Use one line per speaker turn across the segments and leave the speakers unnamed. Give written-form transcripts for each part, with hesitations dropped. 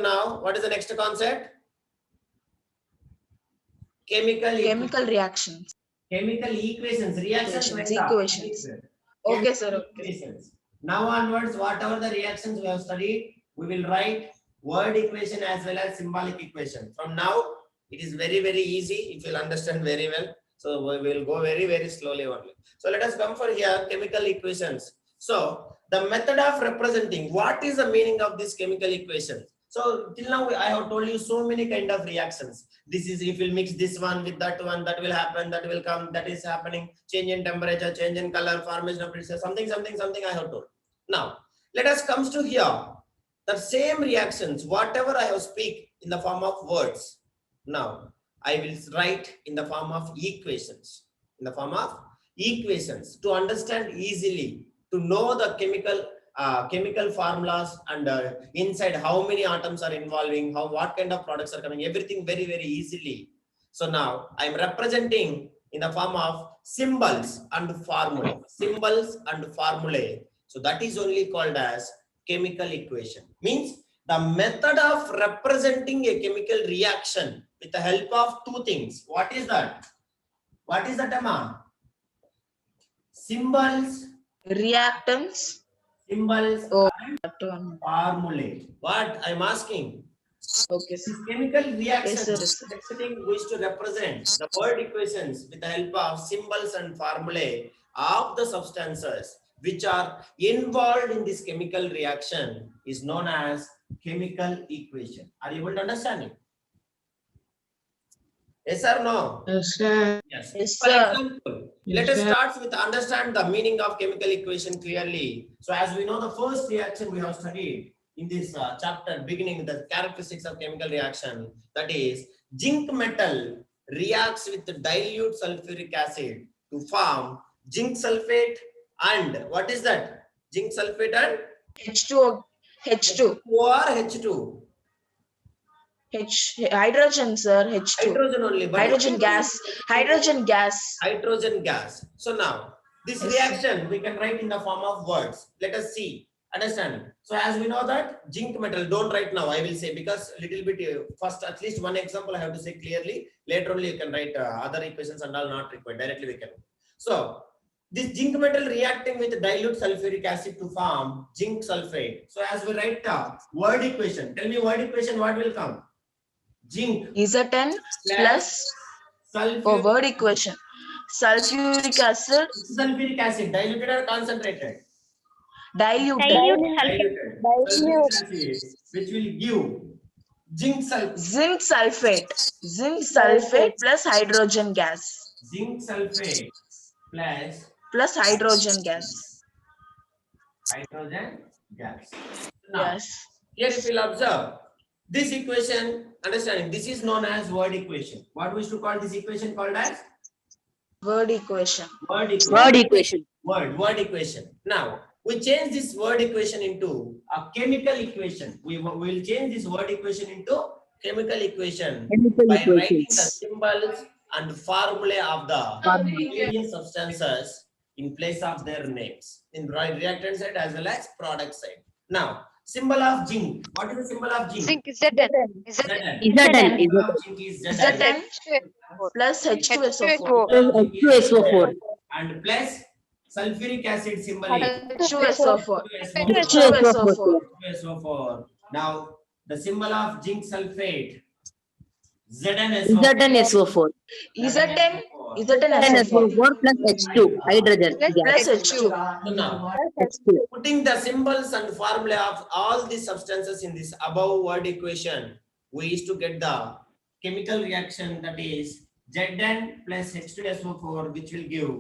now, what is the next concept?
Chemical reactions.
Chemical equations, reactions,
Equations. Okay, sir. Okay.
Equations. Now onwards, whatever the reactions we have studied, we will write word equation as well as symbolic equation. From now, it is very, very easy if you'll understand very well. So we will go very, very slowly only. So let us come for here, chemical equations. So the method of representing, what is the meaning of this chemical equation? So till now, I have told you so many kind of reactions. This is if we'll mix this one with that one, that will happen, that will come, that is happening, change in temperature, change in color, formation of crystals, something I have told. Now, let us comes to here, the same reactions, whatever I have speak in the form of words. Now, I will write in the form of equations, to understand easily, to know the chemical formulas and inside how many atoms are involving, what kind of products are coming, everything very, very easily. So now I'm representing in the form of symbols and formulae. So that is only called as chemical equation. Means the method of representing a chemical reaction with the help of two things. What is that? Emma? Symbols,
Reactants.
symbols,
Oh,
and formulae. What I'm asking?
okay,
This
sir.
chemical reaction,
Yes, sir.
next thing we to represent the word equations with the help of symbols and formulae of the substances which are involved in this chemical reaction is known as chemical equation. Are you able to understand it? Yes or no?
Yes, sir.
Yes.
Yes,
For
sir.
example, let us start with understand the meaning of chemical equation clearly. So as we know, the first reaction we have studied in this chapter beginning the characteristics of chemical reaction, that is zinc metal reacts with dilute sulfuric acid to form zinc sulfate and what is that? Zinc sulfate and
H2O. H2.
or H2.
Hydrogen, sir. H2.
Hydrogen only. But
Hydrogen gas. Hydrogen gas.
Hydrogen gas. So now this
Yes,
reaction we can write in the form of words. Let us see. Understand? So as we know that zinc metal, don't write now. I will say because little bit first at least one example I have to say clearly. Later only you can write other equations and all not required. Directly we can. So this zinc metal reacting with dilute sulfuric acid to form zinc sulfate. So as we write word equation, tell me word equation what will come? Zinc
Zn plus
sulfuric
word equation. Sulfuric acid
sulfuric acid, diluted or concentrated?
diluted.
Diluted. Sulfuric acid, which will give zinc sulfate.
Zinc sulfate. Zinc sulfate plus hydrogen gas.
Zinc sulfate
Plus hydrogen gas.
hydrogen gas. Now,
Yes.
here if you'll observe, this equation, understanding, this is known as word equation. What we should call this equation called as?
Word equation.
Word equation.
Word equation.
Word equation. Now, we change this word equation into a chemical equation. We will change this word equation into chemical equation by writing the symbols and formulae of the various substances in place of their names in reactant side as well as product side. Now, symbol of zinc. What is the symbol of zinc?
Zinc is Zn.
Symbol of zinc is Zn.
Zn plus H2SO4.
H2SO4.
And plus sulfuric acid symbol is
H2SO4.
H2SO4.
H2SO4. Now the symbol of zinc sulfate
ZnSO4.
ZnSO4
plus H2 hydrogen
plus
gas.
H2.
So now
H2.
putting the symbols and formula of all these substances in this above word equation, we used to get the chemical reaction, that is Zn plus H2SO4, which will give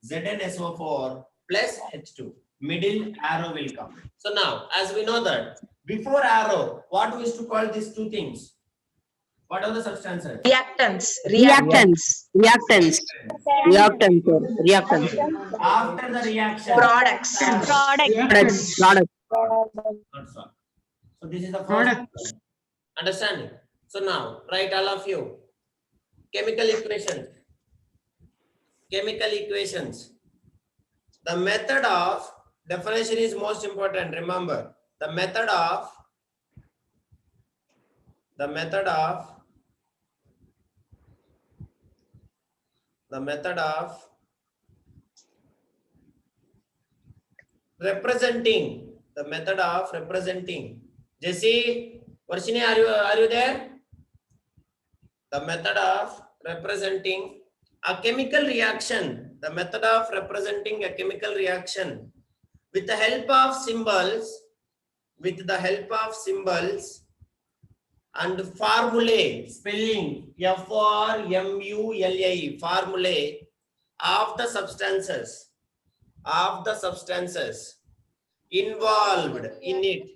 ZnSO4 plus H2. Middle arrow will come. So now, as we know that before arrow, what we used to call these two things? What are the substances?
Reactants.
Reactants.
After the reaction,
Products.
Products.
That's all. So this is the first understanding. So now write all of you chemical equations. The method of definition is most important. Remember, the method of the method of representing, the method of representing. Jesse, Varshini, are you there? The method of representing a chemical reaction, the method of representing a chemical reaction with the help of symbols, and formulae, spelling formulae, formulae of the substances involved in it.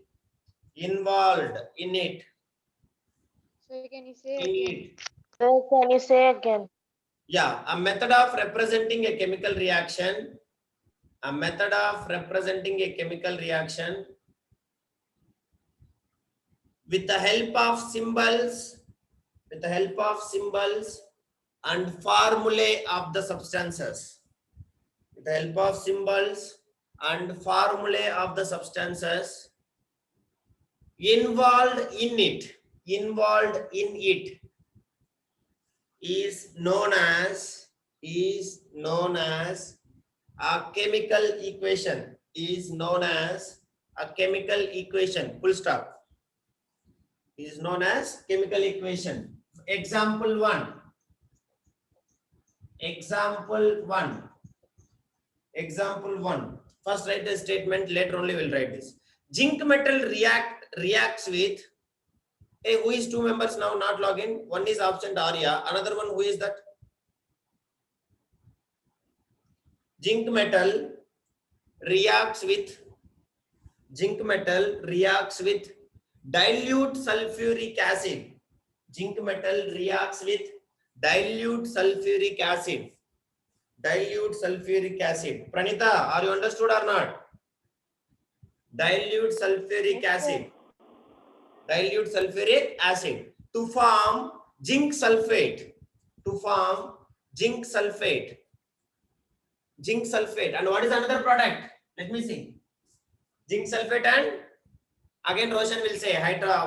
So can you say
In
again?
it.
Sir, can you say again?
Yeah, a method of representing a chemical reaction. A method of representing a chemical reaction with the help of symbols, and formulae of the substances. With the help of symbols and formulae of the substances involved in it is known as a chemical equation, full stop, is known as chemical equation. Example 1. First write the statement, later only we'll write this. Zinc metal reacts with, hey, who is two members now not login? One is absent Arya, another one, who is that? Zinc metal reacts with dilute sulfuric acid. Zinc metal reacts with dilute sulfuric acid. Pranita, are you understood or not? Dilute sulfuric acid. To form zinc sulfate. And what is another product? Let me see. Zinc sulfate and again Roshan will say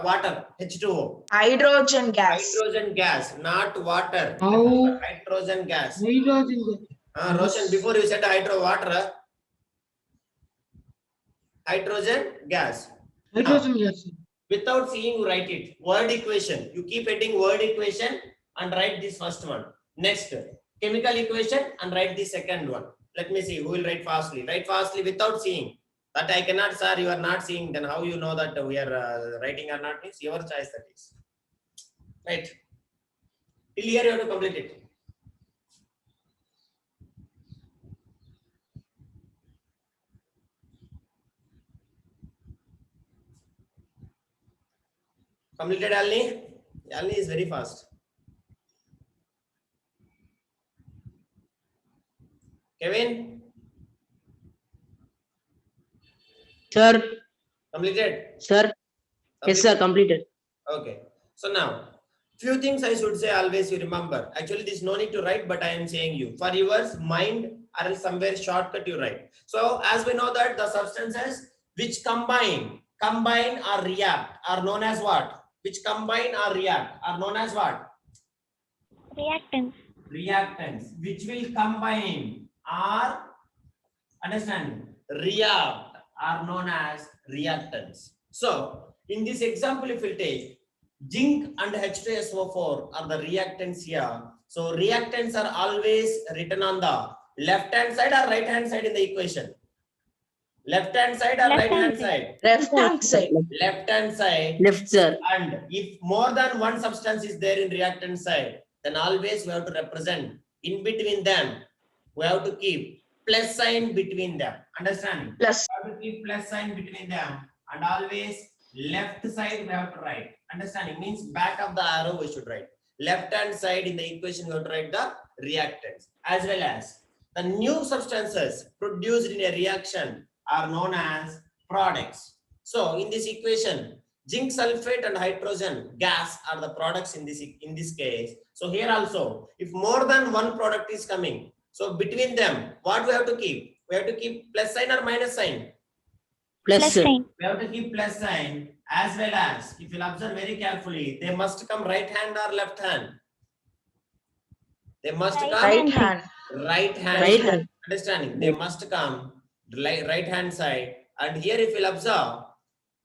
water, H2O.
Hydrogen gas.
Hydrogen gas, not water.
How?
Hydrogen gas.
Hydrogen.
Roshan, before you said water, hydrogen gas.
Hydrogen gas.
Without seeing, you write it. Word equation. You keep heading word equation and write this first one. Next, chemical equation and write the second one. Let me see who will write fastly. Write fastly without seeing. That I cannot, sir. You are not seeing. Then how you know that we are writing or not? Means your choice, that is. Right. Till here you have to complete it. Completed, Alni? Alni is very fast. Kevin?
Sir.
Completed?
Sir. Yes, sir. Completed.
Okay. So now, few things I should say always you remember. Actually, this no need to write, but I am saying you. For yours mind or else somewhere shortcut you write. So as we know that the substances which combine or react are known as what? Which combine or react are known as what?
Reactants.
Reactants. Which will combine or understand react are known as reactants. So in this example, if we take zinc and H2SO4 are the reactants here. So reactants are always written on the left hand side or right hand side in the equation. Left hand side or right hand side?
Left hand side.
Left hand side.
Left, sir.
And if more than one substance is there in reactant side, then always we have to represent in between them. We have to keep plus sign between them. Understand?
Plus.
We have to keep plus sign between them, and always left side we have to write. Understanding means back of the arrow we should write. Left hand side in the equation we have to write the reactants, as well as the new substances produced in a reaction are known as products. So in this equation, zinc sulfate and hydrogen gas are the products in this case. So here also, if more than one product is coming, so between them, what we have to keep? We have to keep plus sign or minus sign?
Plus, sir.
sign.
We have to keep plus sign, as well as, if you'll observe very carefully, they must come right hand or left hand. They must
Right
come
Right hand.
right hand.
Right
side.
hand.
Understanding? They must come right hand side. And here, if you'll observe,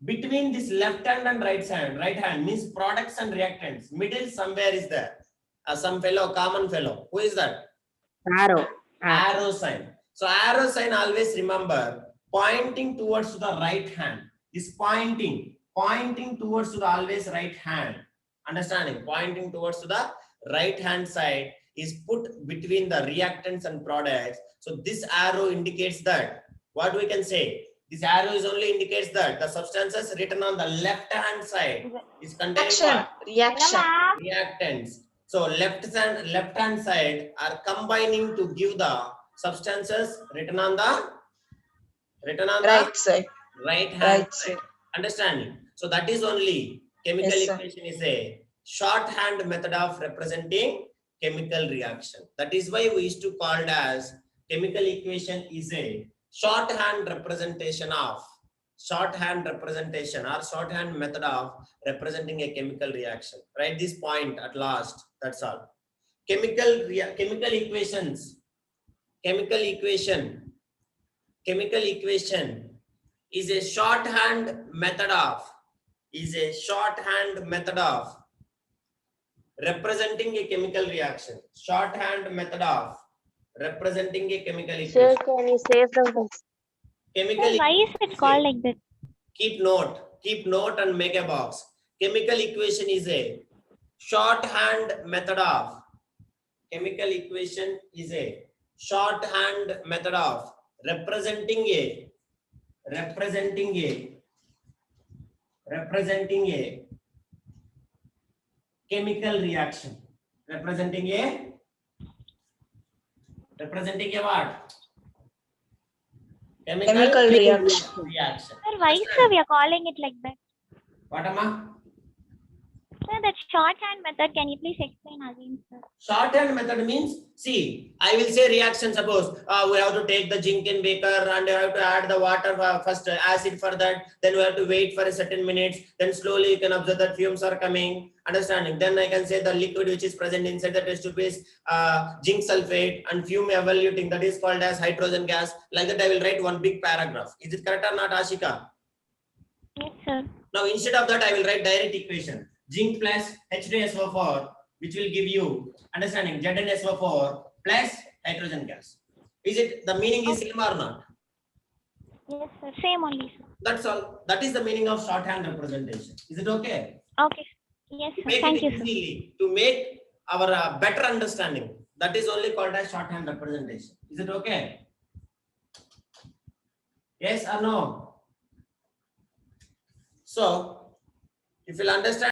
between this left hand and right hand means products and reactants. Middle somewhere is there. Some fellow, common fellow. Who is that?
Arrow.
Arrow sign. So arrow sign, always remember, pointing towards to the right hand. This pointing towards to the always right hand. Understanding? Pointing towards to the right hand side is put between the reactants and products. So this arrow indicates that, what we can say, this arrow is only indicates that the substances written on the left hand side is containing
Reaction.
what?
Reaction.
Reactants. So left hand side are combining to give the substances written on the
Right side.
right hand
Right
side.
side.
Understanding? So that is only chemical
Yes, sir.
equation is a shorthand method of representing chemical reaction. That is why we used to call it as chemical equation is a shorthand representation of shorthand method of representing a chemical reaction. Write this point at last. That's all. Chemical equation is a shorthand method of representing a chemical reaction. Shorthand method of representing a chemical equation.
can you save the
Chemical
why is it called like that?
keep note and make a box. Chemical equation is a shorthand method of representing a chemical reaction. Representing a what?
Chemical reaction.
reaction.
Sir, why sir we are calling it like that?
What am I?
Sir, that shorthand method, can you please explain again, sir?
Shorthand method means, see, I will say reaction. Suppose we have to take the zinc in beaker and we have to add the water first, acid for that. Then we have to wait for a certain minutes. Then slowly you can observe that fumes are coming. Understanding? Then I can say the liquid which is present inside the test tube is zinc sulfate and fume evaluating. That is called as hydrogen gas. Like that, I will write one big paragraph. Is it correct or not, Ashika?
Yes, sir.
Now instead of that, I will write direct equation. Zinc plus H2SO4, which will give you, understanding, ZnSO4 plus hydrogen gas. Is it, the meaning is same or not?
Yes, sir. Same only, sir.
That's all. That is the meaning of shorthand representation. Is it okay?
Okay. Yes,
To
sir.
make
Thank
it
you, sir.
easily, to make our better understanding, that is only called as shorthand representation. Is it okay? Yes or no? So, if you'll understand